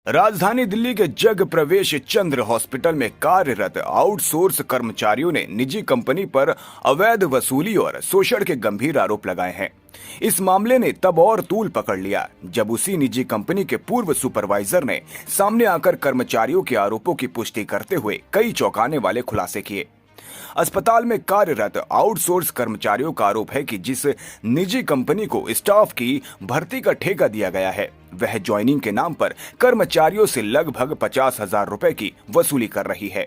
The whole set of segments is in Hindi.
राजधानी दिल्ली के जग प्रवेश चंद्र हॉस्पिटल में कार्यरत आउटसोर्स कर्मचारियों ने निजी कंपनी पर अवैध वसूली और शोषण के गंभीर आरोप लगाए हैं। इस मामले ने तब और तूल पकड़ लिया जब उसी निजी कंपनी के पूर्व सुपरवाइजर ने सामने आकर कर्मचारियों के आरोपों की पुष्टि करते हुए कई चौंकाने वाले खुलासे किए। अस्पताल में कार्यरत आउटसोर्स कर्मचारियों का आरोप है कि जिस निजी कंपनी को स्टाफ की भर्ती का ठेका दिया गया है, वह ज्वाइनिंग के नाम पर कर्मचारियों से लगभग 50,000 रुपए की वसूली कर रही है।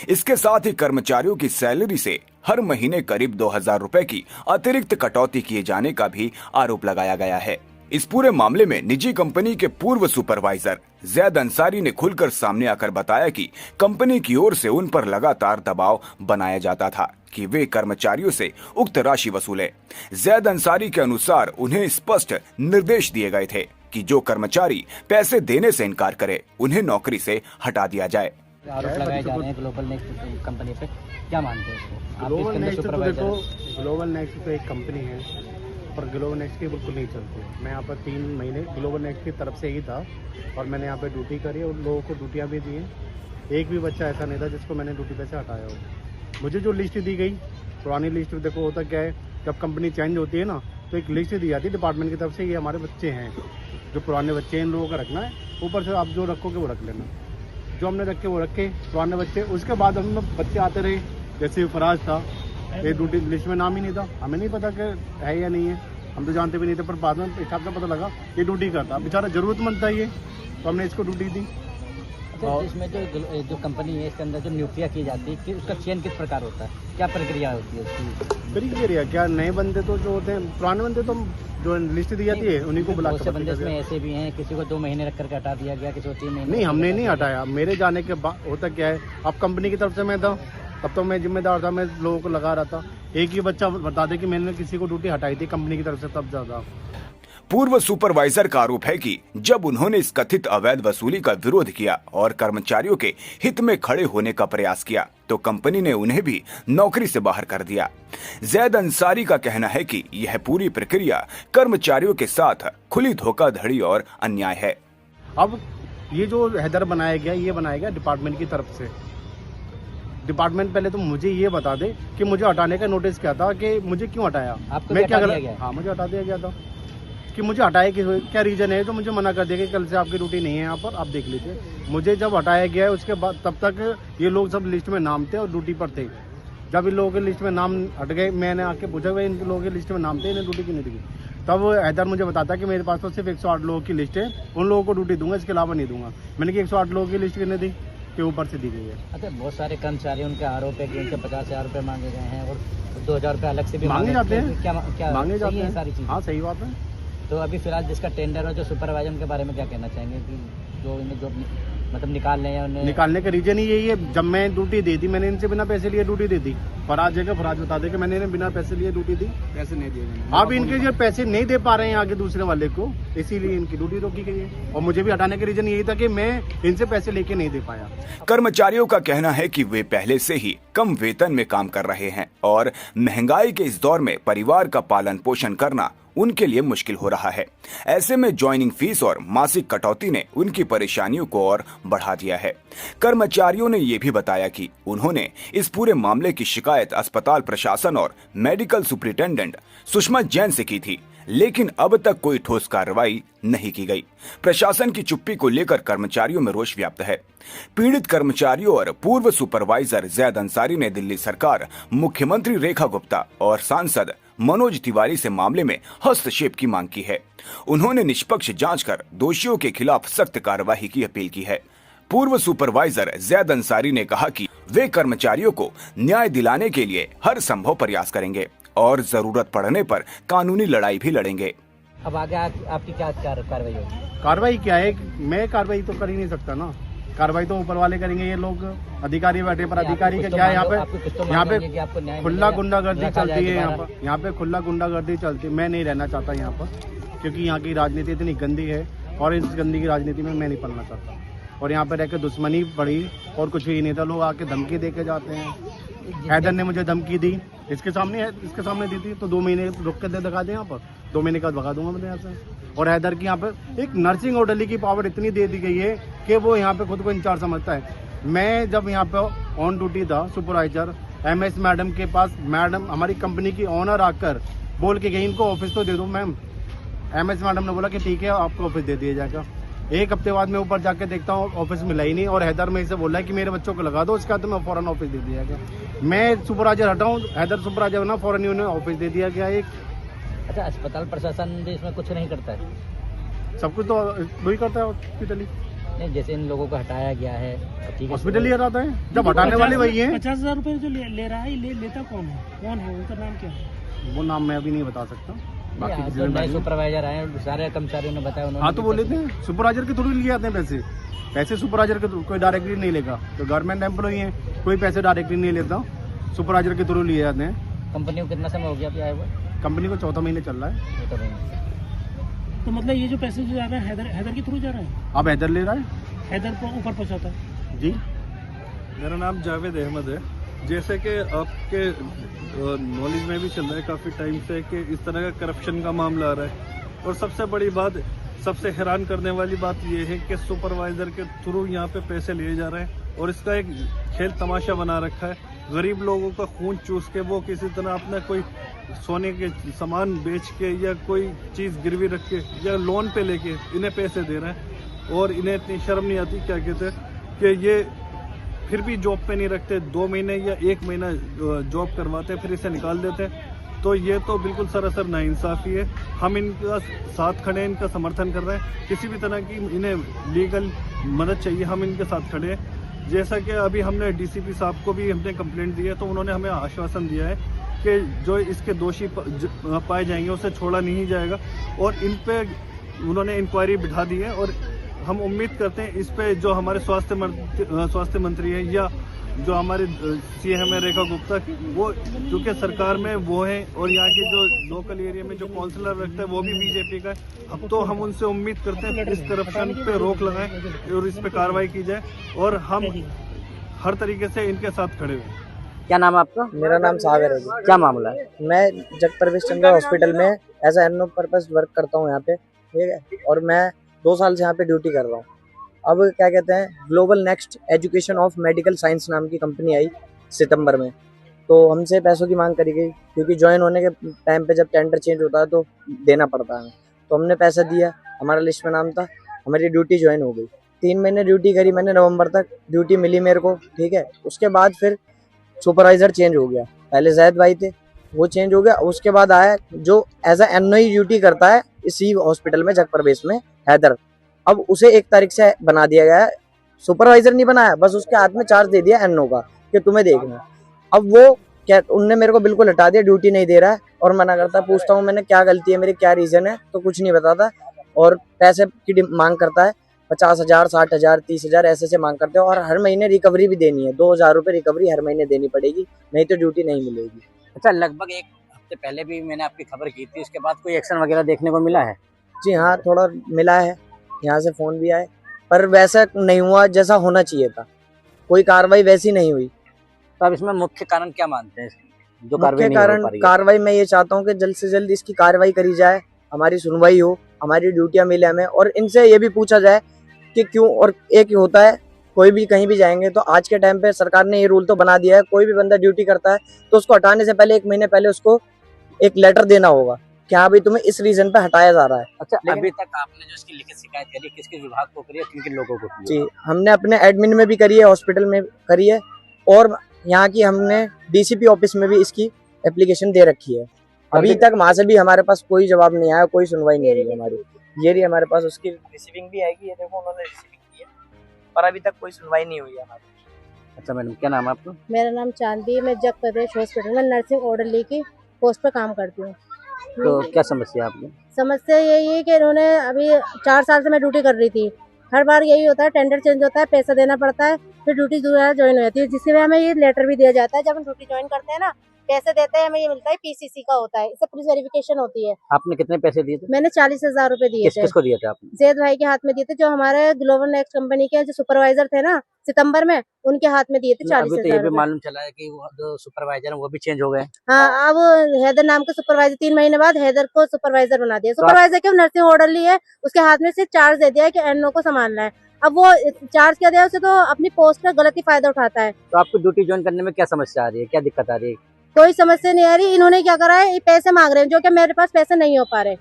इसके साथ ही कर्मचारियों की सैलरी से हर महीने करीब 2,000 रुपए की अतिरिक्त कटौती किए जाने का भी आरोप लगाया गया है। इस पूरे मामले में निजी कंपनी के पूर्व सुपरवाइजर जैद अंसारी ने खुलकर सामने आकर बताया कि कंपनी की ओर से उन पर लगातार दबाव बनाया जाता था कि वे कर्मचारियों से उक्त राशि वसूले। जैद अंसारी के अनुसार उन्हें स्पष्ट निर्देश दिए गए थे कि जो कर्मचारी पैसे देने से इनकार करे, उन्हें नौकरी से हटा दिया जाए। आरोप लगाए जा रहे हैं ग्लोबल नेक्स्ट कंपनी पे, क्या मानते हैं इसको? ग्लोबल नेक्स्ट तो देखो, ग्लोबल नेक्स्ट तो एक कंपनी है पर ग्लोबल नेक्स्ट की बिल्कुल नहीं चलती। मैं यहाँ पर 3 महीने ग्लोबल नेक्स्ट की तरफ से ही था और मैंने यहाँ पे ड्यूटी करी और लोगों को ड्यूटियाँ भी दी हैं। एक भी बच्चा ऐसा नहीं था जिसको मैंने ड्यूटी पे से हटाया हो। मुझे जो लिस्ट दी गई, पुरानी लिस्ट देखो, होता क्या है, जब कंपनी चेंज होती है ना तो एक लिस्ट दी जाती है डिपार्टमेंट की तरफ से, ये हमारे बच्चे हैं, जो पुराने बच्चे हैं इन लोगों का रखना है, ऊपर से आप जो रखोगे वो रख लेना। जो हमने रखे वो रखे पुराने बच्चे। उसके बाद हम बच्चे आते रहे, जैसे फराज था, ये ड्यूटी लिस्ट में नाम ही नहीं था, हमें नहीं पता कि है या नहीं है, हम तो जानते भी नहीं थे, पर बाद में हिसाब से पता लगा ये ड्यूटी करता, बेचारा जरूरतमंद था ये, तो हमने इसको ड्यूटी दी। तो इसमें जो कंपनी है इसके अंदर जो नियुक्तियाँ की जाती है कि उसका चयन किस प्रकार होता है, क्या प्रक्रिया होती है उसकी? प्रक्रिया क्या, नए बंदे तो जो होते हैं, पुराने बंदे तो जो लिस्ट दी जाती है उन्हीं को बुला के बंदे इसमें ऐसे भी हैं, किसी को 2 महीने रख करके हटा दिया गया, किसी को 3 महीने। नहीं, हमने नहीं हटाया। मेरे जाने के बाद होता क्या है, अब कंपनी की तरफ से मैं था, तब तो मैं जिम्मेदार था, मैं लोगों को लगा रहा था। एक ही बच्चा बता दे कि मैंने किसी को ड्यूटी हटाई थी कंपनी की तरफ से, तब ज्यादा। पूर्व सुपरवाइजर का आरोप है कि जब उन्होंने इस कथित अवैध वसूली का विरोध किया और कर्मचारियों के हित में खड़े होने का प्रयास किया तो कंपनी ने उन्हें भी नौकरी से बाहर कर दिया। जैद अंसारी का कहना है कि यह पूरी प्रक्रिया कर्मचारियों के साथ खुली धोखाधड़ी और अन्याय है। अब ये जो हैदर बनाया गया, ये बनाया गया डिपार्टमेंट की तरफ से। डिपार्टमेंट पहले तो मुझे ये बता दे कि मुझे हटाने का नोटिस क्या था, कि मुझे क्यों हटाया, मैं क्या गया? हाँ, मुझे हटा दिया गया था कि मुझे हटाए कि क्या रीजन है, तो मुझे मना कर दिया कि कल से आपकी ड्यूटी नहीं है यहाँ पर, आप देख लीजिए। मुझे जब हटाया गया है उसके बाद तब तक ये लोग सब लिस्ट में नाम थे और ड्यूटी पर थे। जब इन लोगों के लिस्ट में नाम हट गए, मैंने आके पूछा भाई इन लोगों के लिस्ट में नाम थे, इन्हें ड्यूटी क्यों नहीं दी? तब हैदर मुझे बताता कि मेरे पास तो सिर्फ 108 लोगों की लिस्ट है, उन लोगों को ड्यूटी दूंगा, इसके अलावा नहीं दूंगा। मैंने कि 108 लोगों की लिस्ट कितने दी के ऊपर से दी गई है। अच्छा, बहुत सारे कर्मचारी, उनके आरोप है कि उनके 50,000 रुपए मांगे गए हैं और 2,000 रुपए अलग से भी मांगे जाते हैं। क्या मांगे जाते हैं सारी चीजें? हाँ, सही बात है। तो अभी फिलहाल जिसका टेंडर है, जो सुपरवाइजर, उनके बारे में क्या कहना चाहेंगे कि जो इन्हें जो मतलब निकाल लें या उन्हें? निकालने का रीजन ही यही है, जब मैं ड्यूटी दी थी मैंने इनसे बिना पैसे लिए ड्यूटी दी थी। फराज जगह फराज बता दे कि मैंने इन्हें बिना पैसे लिए ड्यूटी दी, पैसे नहीं दिए। आप इनके जो पैसे नहीं दे पा रहे हैं आगे दूसरे वाले को, इसीलिए इनकी ड्यूटी रोकी गई है। और मुझे भी हटाने का रीजन यही था कि मैं इनसे पैसे लेके नहीं दे पाया। कर्मचारियों का कहना है कि वे पहले से ही कम वेतन में काम कर रहे हैं और महंगाई के इस दौर में परिवार का पालन पोषण करना उनके लिए मुश्किल हो रहा है। ऐसे में ज्वाइनिंग फीस और मासिक कटौती ने उनकी परेशानियों को और बढ़ा दिया है। कर्मचारियों ने यह भी बताया कि उन्होंने इस पूरे मामले की शिकायत अस्पताल प्रशासन और मेडिकल सुपरिटेंडेंट सुषमा जैन से की थी, लेकिन अब तक कोई ठोस कार्रवाई नहीं की गई। प्रशासन की चुप्पी को लेकर कर्मचारियों में रोष व्याप्त है। पीड़ित कर्मचारियों और पूर्व सुपरवाइजर जैद अंसारी ने दिल्ली सरकार, मुख्यमंत्री रेखा गुप्ता और सांसद मनोज तिवारी से मामले में हस्तक्षेप की मांग की है। उन्होंने निष्पक्ष जांच कर दोषियों के खिलाफ सख्त कार्रवाई की अपील की है। पूर्व सुपरवाइजर जैद अंसारी ने कहा कि वे कर्मचारियों को न्याय दिलाने के लिए हर संभव प्रयास करेंगे और जरूरत पड़ने पर कानूनी लड़ाई भी लड़ेंगे। अब आगे आपकी क्या कार्रवाई होगी? कार्रवाई क्या है, मैं कार्रवाई तो कर ही नहीं सकता ना, कार्रवाई तो ऊपर वाले करेंगे। ये लोग अधिकारी बैठे, पर अधिकारी का क्या है, यहाँ पे खुला गुंडागर्दी चलती है। यहाँ पे खुला गुंडागर्दी चलती है। मैं नहीं रहना चाहता यहाँ पर, क्योंकि यहाँ की राजनीति इतनी गंदी है और इस गंदी की राजनीति में मैं नहीं पढ़ना चाहता। और यहाँ पे रहकर दुश्मनी बढ़ी और कुछ भी नहीं था। लोग आके धमकी दे के जाते हैं। हैदर ने मुझे धमकी दी इसके सामने है, इसके सामने दी थी तो 2 महीने रुक के दे दिखा दे यहाँ पर, 2 महीने के बाद भगा दूंगा मैं यहाँ से। और हैदर की यहाँ पे एक नर्सिंग ऑर्डरली की पावर इतनी दे दी गई है कि वो यहाँ पे खुद को इंचार्ज समझता है। मैं जब यहाँ पे ऑन ड्यूटी था सुपरवाइजर, MS मैडम के पास, मैडम हमारी कंपनी की ऑनर आकर बोल के गई इनको ऑफिस तो दे दो मैम। MS मैडम ने बोला कि ठीक है आपको ऑफिस दे दिया जाएगा। 1 हफ्ते बाद मैं ऊपर जाके देखता हूँ ऑफिस मिला ही नहीं, और हैदर में इसे बोला है कि मेरे बच्चों को लगा दो, उसके बाद मैं फौरन ऑफिस दे दिया गया। मैं सुपरवाइजर हटाऊँ, हैदर सुपरवाइजर ना, फौरन उन्हें ऑफिस दे दिया गया। एक अच्छा, अस्पताल प्रशासन भी इसमें कुछ नहीं करता है? सब कुछ तो वही करता है हॉस्पिटली। नहीं, जैसे इन लोगों को हटाया गया है, ठीक है, हॉस्पिटल ही हटाता है, जब हटाने वाले वही हैं। 50,000 रुपये जो ले रहा है, लेता कौन है, उनका नाम क्या है? वो नाम मैं अभी नहीं बता सकता। बाकी नहीं, किसी तो ने नए सुपरवाइजर आए, सारे कर्मचारियों ने बताया, उन्होंने हाँ तो बोले थे सुपरवाइजर के थ्रू लिए जाते हैं पैसे सुपरवाइजर के थ्रू, कोई डायरेक्टली नहीं लेगा। तो गवर्नमेंट एम्प्लॉई है, कोई पैसे डायरेक्टली नहीं लेता, सुपरवाइजर के थ्रू लिए जाते हैं। कंपनी को कितना समय हो गया अभी आए हुए? कंपनी को 4था महीने चल रहा है। तो मतलब ये जो पैसे जो जा रहा है हैदर के थ्रू जा रहा है? अब हैदर ले रहा है हैदर को ऊपर पहुंचाता है जी। मेरा नाम जावेद अहमद है। जैसे कि आपके नॉलेज में भी चल रहा है काफ़ी टाइम से कि इस तरह का करप्शन का मामला आ रहा है, और सबसे बड़ी बात, सबसे हैरान करने वाली बात यह है कि सुपरवाइज़र के थ्रू यहाँ पे पैसे लिए जा रहे हैं, और इसका एक खेल तमाशा बना रखा है। गरीब लोगों का खून चूस के वो किसी तरह अपना कोई सोने के सामान बेच के या कोई चीज़ गिरवी रख के या लोन पे लेके इन्हें पैसे दे रहे हैं, और इन्हें इतनी शर्म नहीं आती, क्या कहते हैं कि ये फिर भी जॉब पे नहीं रखते, 2 महीने या 1 महीना जॉब करवाते हैं, फिर इसे निकाल देते हैं। तो ये तो बिल्कुल सरासर नाइंसाफ़ी है। हम इनका साथ खड़े हैं, इनका समर्थन कर रहे हैं। किसी भी तरह की इन्हें लीगल मदद चाहिए, हम इनके साथ खड़े हैं। जैसा कि अभी हमने DCP साहब को भी हमने कंप्लेंट दी है, तो उन्होंने हमें आश्वासन दिया है कि जो इसके दोषी पाए जाएंगे उसे छोड़ा नहीं जाएगा, और इन पे उन्होंने इंक्वायरी बिठा दी है। और हम उम्मीद करते हैं इस पे जो हमारे स्वास्थ्य मंत्री है या जो हमारे CM है रेखा गुप्ता, वो क्योंकि सरकार में वो है, और यहाँ के जो लोकल एरिया में जो काउंसलर रखता है वो भी BJP का है। अब तो हम उनसे उम्मीद करते हैं इस करप्शन पे रोक लगाएं और इस पे कार्रवाई की जाए, और हम हर तरीके से इनके साथ खड़े हुए। क्या नाम है आपका? मेरा नाम सागर है जी। क्या मामला है? मैं जग प्रवेश चंद्र हॉस्पिटल में as a NO purpose work करता हूँ यहाँ पे, ठीक है, और मैं 2 साल से यहाँ पे ड्यूटी कर रहा हूँ। अब क्या कहते हैं, global next education of medical science नाम की कंपनी आई सितंबर में, तो हमसे पैसों की मांग करी गई, क्योंकि ज्वाइन होने के टाइम पे जब टेंडर चेंज होता है तो देना पड़ता है। तो हमने पैसा दिया, हमारा लिस्ट में नाम था, हमारी ड्यूटी ज्वाइन हो गई। 3 महीने ड्यूटी करी मैंने, नवंबर तक ड्यूटी मिली मेरे को, ठीक है। उसके बाद फिर सुपरवाइजर चेंज हो गया, पहले जैद भाई थे, वो चेंज हो गया। उसके बाद आया जो एज ए NO ड्यूटी करता है इसी हॉस्पिटल में जग प्रवेश में, हैदर। अब उसे 1 तारीख से बना दिया गया है, सुपरवाइजर नहीं बनाया, बस उसके हाथ में चार्ज दे दिया NO का कि तुम्हें देखना। अब वो क्या, उनने मेरे को बिल्कुल हटा दिया, ड्यूटी नहीं दे रहा है, और मना करता है। पूछता हूँ मैंने क्या गलती है मेरी, क्या रीजन है, तो कुछ नहीं बताता, और पैसे की मांग करता है। 50,000, 60,000, 30,000 ऐसे से मांग करते हैं, और हर महीने रिकवरी भी देनी है, 2,000 रुपये रिकवरी हर महीने देनी पड़ेगी, नहीं तो ड्यूटी नहीं मिलेगी। अच्छा, लगभग 1 हफ्ते पहले भी मैंने आपकी खबर की थी, उसके बाद कोई एक्शन वगैरह देखने को मिला है? जी हाँ, थोड़ा मिला है, यहाँ से फ़ोन भी आए, पर वैसा नहीं हुआ जैसा होना चाहिए था, कोई कार्रवाई वैसी नहीं हुई। तो अब इसमें मुख्य कारण क्या मानते हैं जो मुख्य कार्रवाई नहीं कारण हो पा रही है? कार्रवाई मैं ये चाहता हूँ कि जल्द से जल्द इसकी कार्रवाई करी जाए, हमारी सुनवाई हो, हमारी ड्यूटियाँ मिले हमें, और इनसे ये भी पूछा जाए कि क्यों। और एक होता है, कोई भी कहीं भी जाएंगे तो आज के टाइम पे सरकार ने ये रूल तो बना दिया है, कोई भी बंदा ड्यूटी करता है तो उसको हटाने से पहले 1 महीने पहले उसको एक लेटर देना होगा कि हाँ भाई तुम्हें इस रीजन पे हटाया जा रहा है। अच्छा, अभी तक आपने जो इसकी लिखित शिकायत करी, किस विभाग को करी है, किन किन लोगों को करी है? जी, हमने अपने एडमिन में भी करी है, हॉस्पिटल में करी है, और यहाँ की हमने DCP ऑफिस में भी इसकी एप्लीकेशन दे रखी है। अभी तक वहाँ से भी हमारे पास कोई जवाब नहीं आया, कोई सुनवाई नहीं हुई हमारी। ये रही हमारे पास उसकी रिसीविंग भी आएगी, ये देखो उन्होंने रिसीविंग की है, पर अभी तक कोई सुनवाई नहीं हुई है हमारी। अच्छा मैडम, क्या नाम है आपका? मेरा नाम चांदी है, मैं जग प्रदेश हॉस्पिटल में नर्सिंग ऑर्डरली की पोस्ट पर काम करती हूँ। तो क्या समस्या है आपकी? समस्या यही है कि इन्होंने अभी 4 साल से मैं ड्यूटी कर रही थी, हर बार यही होता है, टेंडर चेंज होता है, पैसा देना पड़ता है, फिर ड्यूटी दोबारा ज्वाइन हो जाती है, जिससे हमें ये लेटर भी दिया जाता है जब हम ड्यूटी ज्वाइन करते हैं ना, पैसे देते हैं, हमें ये मिलता है पीसीसी का होता है, इससे पुलिस वेरिफिकेशन होती है। आपने कितने पैसे दिए थे? मैंने 40,000 रुपए दिए थे। किसको दिए थे आपने? जैद भाई के हाथ में दिए थे, जो हमारे ग्लोबल नेक्स्ट कंपनी के जो सुपरवाइजर थे ना सितंबर में, उनके हाथ में दिए थे अभी तो ये 40,000 भी रुपए। मालूम चला है कि वो जो सुपरवाइजर है वो भी चेंज हो गए। हाँ, अब हैदर नाम के सुपरवाइजर 3 महीने बाद हैदर को सुपरवाइजर बना दिया। सुपरवाइजर के नर्सिंग ऑर्डर ली है, उसके हाथ में से चार्ज दे दिया है कि एनओ को संभालना है। अब वो चार्ज क्या दिया उसे, तो अपनी पोस्ट का गलत ही फायदा उठाता है। तो आपको ड्यूटी ज्वाइन करने में क्या समस्या आ रही है, क्या दिक्कत आ रही है? कोई समस्या नहीं आ रही। इन्होंने क्या करा है, ये पैसे मांग रहे हैं, जो कि मेरे पास पैसे नहीं हो पा रहे।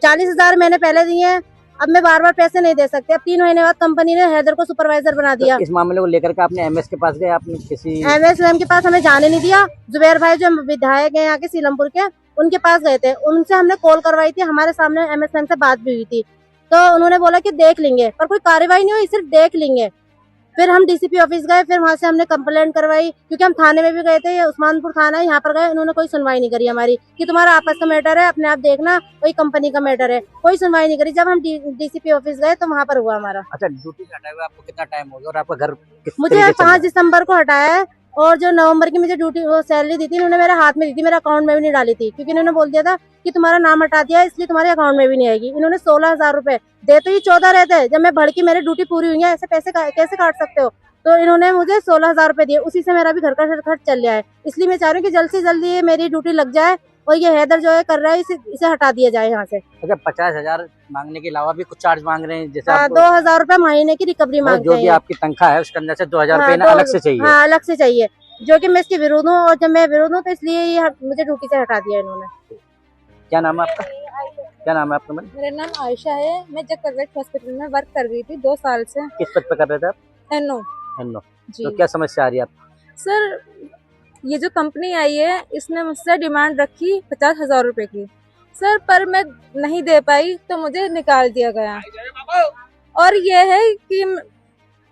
40,000 मैंने पहले दिए हैं, अब मैं बार बार पैसे नहीं दे सकते। अब 3 महीने बाद कंपनी ने हैदर को सुपरवाइजर बना दिया। तो इस मामले को लेकर के आपने एमएस के पास गए, आपने किसी एमएस मैम के पास हमें जाने नहीं दिया। जुबैर भाई जो विधायक है यहाँ के सीलमपुर के, उनके पास गए थे, उनसे हमने कॉल करवाई थी, हमारे सामने एमएस मैम से बात भी हुई थी, तो उन्होंने बोला कि देख लेंगे, पर कोई कार्रवाई नहीं हुई, सिर्फ देख लेंगे। फिर हम डीसीपी ऑफिस गए, फिर वहां से हमने कंप्लेंट करवाई, क्योंकि हम थाने में भी गए थे, ये उस्मानपुर थाना है, यहाँ पर गए, उन्होंने कोई सुनवाई नहीं करी हमारी कि तुम्हारा आपस का मैटर है, अपने आप देखना, कोई कंपनी का मैटर है, कोई सुनवाई नहीं करी। जब हम डीसीपी ऑफिस गए तो वहाँ पर हुआ हमारा। अच्छा, ड्यूटी से हटाए हुए आपको कितना टाइम हो गया और आपका घर किस मुझे तरीके से चल रहा 5 दिसंबर को हटाया है, और जो नवंबर की मुझे ड्यूटी वो सैलरी दी थी, उन्होंने मेरे हाथ में दी थी, मेरे अकाउंट में भी नहीं डाली थी, क्योंकि इन्होंने बोल दिया था कि तुम्हारा नाम हटा दिया है, इसलिए तुम्हारे अकाउंट में भी नहीं आएगी। इन्होंने 16,000 रुपए दे, तो ये 14 रहते। जब मैं भड़की मेरी ड्यूटी पूरी हुई है, ऐसे पैसे कैसे काट सकते हो? तो इन्होंने मुझे 16,000 रुपए दिए, उसी से मेरा भी घर का खर्च चल रहा है। इसलिए मैं चाह रही हूँ कि जल्द से जल्द ये मेरी ड्यूटी लग जाए, और ये हैदर जो है कर रहा है, इसे हटा दिया जाए यहाँ से। अच्छा, 50,000 मांगने के अलावा भी कुछ चार्ज मांग रहे हैं, जैसे हाँ, आपको 2,000 रुपए महीने की रिकवरी मांगते जो भी हैं। आपकी तनख्वाह है उसके अंदर से 2,000 हाँ, रुपए अलग से चाहिए। हाँ, अलग से चाहिए, जो कि मैं इसके विरोध हूँ, और जब मैं विरोध हूँ तो इसलिए ये मुझे ड्यूटी से हटा दिया इन्होंने। क्या नाम है आपका? क्या नाम है आपका? मेरा नाम आयशा है। मैं जगप्रवेश हॉस्पिटल में वर्क कर रही थी 2 साल से। किस पद पे कर रहे थे आप? एनओ हेलो, जी। तो क्या समस्या आ रही है आपको? सर, ये जो कंपनी आई है, इसने मुझसे डिमांड रखी 50,000 रुपए की सर, पर मैं नहीं दे पाई तो मुझे निकाल दिया गया। और ये है कि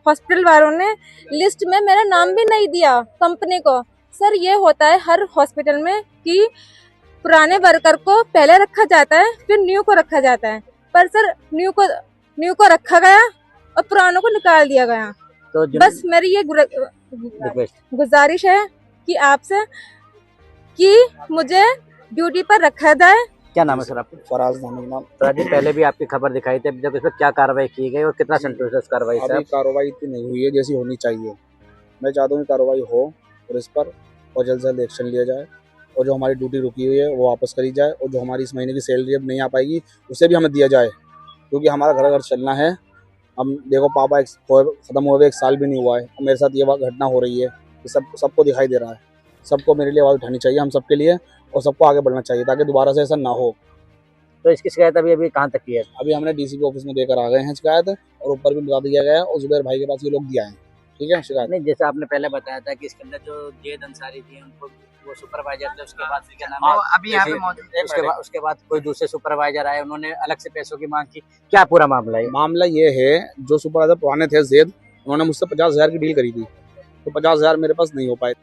हॉस्पिटल वालों ने लिस्ट में मेरा नाम भी नहीं दिया कंपनी को। सर, ये होता है हर हॉस्पिटल में कि पुराने वर्कर को पहले रखा जाता है, फिर न्यू को रखा जाता है, पर सर न्यू को रखा गया और पुरानों को निकाल दिया गया। तो बस मेरी ये गुजारिश है कि आपसे कि मुझे ड्यूटी पर रखा जाए। क्या नाम है सर आपका? फराज नाम। सर जी, पहले भी आपकी खबर दिखाई थी, अभी तक इस पर क्या कार्रवाई की गई और कितना संतुष्ट है उस कार्रवाई से? अभी कार्रवाई इतनी नहीं हुई है जैसी होनी चाहिए। मैं चाहता हूँ कि कार्रवाई हो और इस पर और जल्द से जल्द एक्शन लिया जाए, और जो हमारी ड्यूटी रुकी हुई है वो वापस करी जाए, और जो हमारी इस महीने की सैलरी अब नहीं आ पाएगी उसे भी हमें दिया जाए, क्योंकि हमारा घर चलना है। हम देखो, पापा ख़त्म हुए 1 साल भी नहीं हुआ है, और मेरे साथ ये घटना हो रही है, ये सबको दिखाई दे रहा है। सबको मेरे लिए आवाज़ उठानी चाहिए, हम सबके लिए, और सबको आगे बढ़ना चाहिए ताकि दोबारा से ऐसा ना हो। तो इसकी शिकायत अभी कहाँ तक की है? अभी हमने डीसीपी ऑफिस में देकर आ गए हैं शिकायत, और ऊपर भी बता दिया गया है, और जुबैर भाई के पास ये लोग दिया है। ठीक है, शिकायत नहीं, जैसे आपने पहले बताया था कि इसके अंदर जो जैद अंसारी थी, उनको वो सुपरवाइजर थे, उसके बाद फिर क्या नाम है, अभी यहाँ पे मौजूद है। उसके बाद कोई दूसरे सुपरवाइजर आए, उन्होंने अलग से पैसों की मांग की। क्या पूरा मामला है? मामला ये है, जो सुपरवाइजर पुराने थे जैद, उन्होंने मुझसे 50,000 की डील करी थी, तो 50,000 मेरे पास नहीं हो पाए।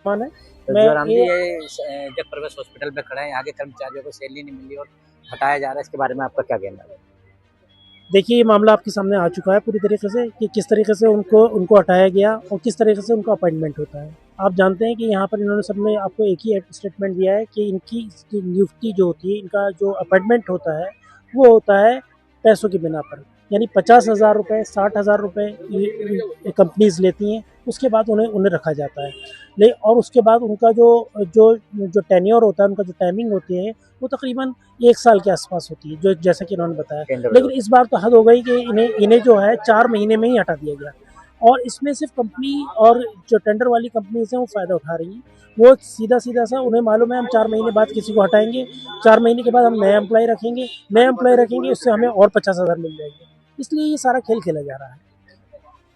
राम जी, ये जगप्रवेश हॉस्पिटल पे खड़ा है, यहाँ के कर्मचारियों को सैलरी नहीं मिली और हटाया जा रहा है, इसके बारे में आपका क्या कहना है? देखिए, ये मामला आपके सामने आ चुका है पूरी तरीके से कि किस तरीके से उनको हटाया गया और किस तरीके से उनका अपॉइंटमेंट होता है। आप जानते हैं कि यहाँ पर इन्होंने सबने आपको एक ही स्टेटमेंट दिया है कि इनकी नियुक्ति जो होती है, इनका जो अपॉइंटमेंट होता है वो होता है पैसों की बिना पर, यानी 50,000 रुपये 60,000 रुपये कंपनीज लेती हैं, उसके बाद उन्हें रखा जाता है। और उसके बाद उनका जो टेन्योर होता है, उनका जो टाइमिंग होती है, वो तकरीबन 1 साल के आसपास होती है, जो जैसा कि इन्होंने बताया। लेकिन इस बार तो हद हो गई कि इन्हें जो है 4 महीने में ही हटा दिया गया, और इसमें सिर्फ कंपनी और जो टेंडर वाली कंपनीज हैं वो फ़ायदा उठा रही हैं। वो सीधा सा उन्हें मालूम है हम 4 महीने बाद किसी को हटाएंगे, 4 महीने के बाद हम नए एम्प्लॉय रखेंगे, उससे हमें और 50,000 मिल जाएंगे। इसलिए ये सारा खेल खेला जा रहा है।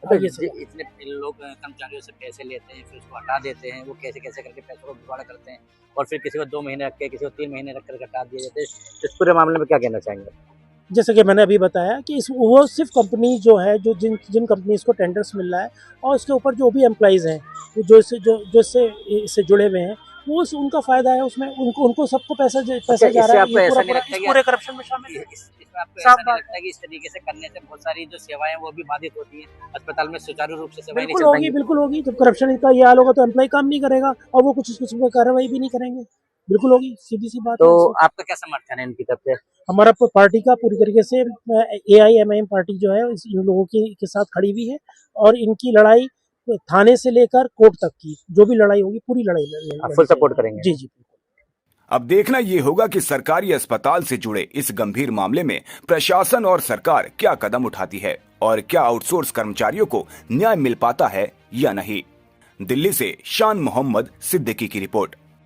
इतने लोग कर्मचारियों से पैसे लेते हैं, फिर उसको हटा देते हैं, वो कैसे करके पैसों को जुगाड़ करते हैं, और फिर किसी को 2 महीने रख के, किसी को 3 महीने रख कर हटा दिए जाते हैं। इस पूरे मामले में क्या कहना चाहेंगे? जैसे कि मैंने अभी बताया कि वो सिर्फ कंपनी जो है, जो जिन कंपनीज को टेंडर्स मिल रहा है, और उसके ऊपर जो भी एम्प्लॉइज़ हैं जो इससे जुड़े हुए हैं, वो उनका फायदा है उसमें, उनको सबको पैसा जा रहा इससे है, आपको ये ऐसा पूरा नहीं लगता इस कि पूरे करप्शन में शामिल है। इसमें आपको साफ ऐसा नहीं बात। लगता कि इस तरीके से करने से बहुत सारी जो सेवाएं हैं वो भी बाधित होती हैं, अस्पताल में सुचारू रूप से सेवाएं नहीं बिल्कुल चल होगी, पाएंगी? बिल्कुल होगी। जब करप्शन का ये हाल होगा तो एम्प्लॉय काम नहीं करेगा और वो कुछ कार्रवाई भी नहीं करेंगे। बिल्कुल होगी, सीधी सी बात तो है। आपका क्या समर्थन है इनकी तरफ से? हमारा पार्टी का पूरी तरीके से AIMIM पार्टी जो है इन लोगों के साथ खड़ी हुई है और इनकी लड़ाई थाने से लेकर कोर्ट तक की जो भी लड़ाई होगी पूरी लड़ाई आप फुल सपोर्ट करेंगे? जी जी। अब देखना ये होगा कि सरकारी अस्पताल से जुड़े इस गंभीर मामले में प्रशासन और सरकार क्या कदम उठाती है और क्या आउटसोर्स कर्मचारियों को न्याय मिल पाता है या नहीं। दिल्ली से शान मोहम्मद सिद्दीकी की रिपोर्ट।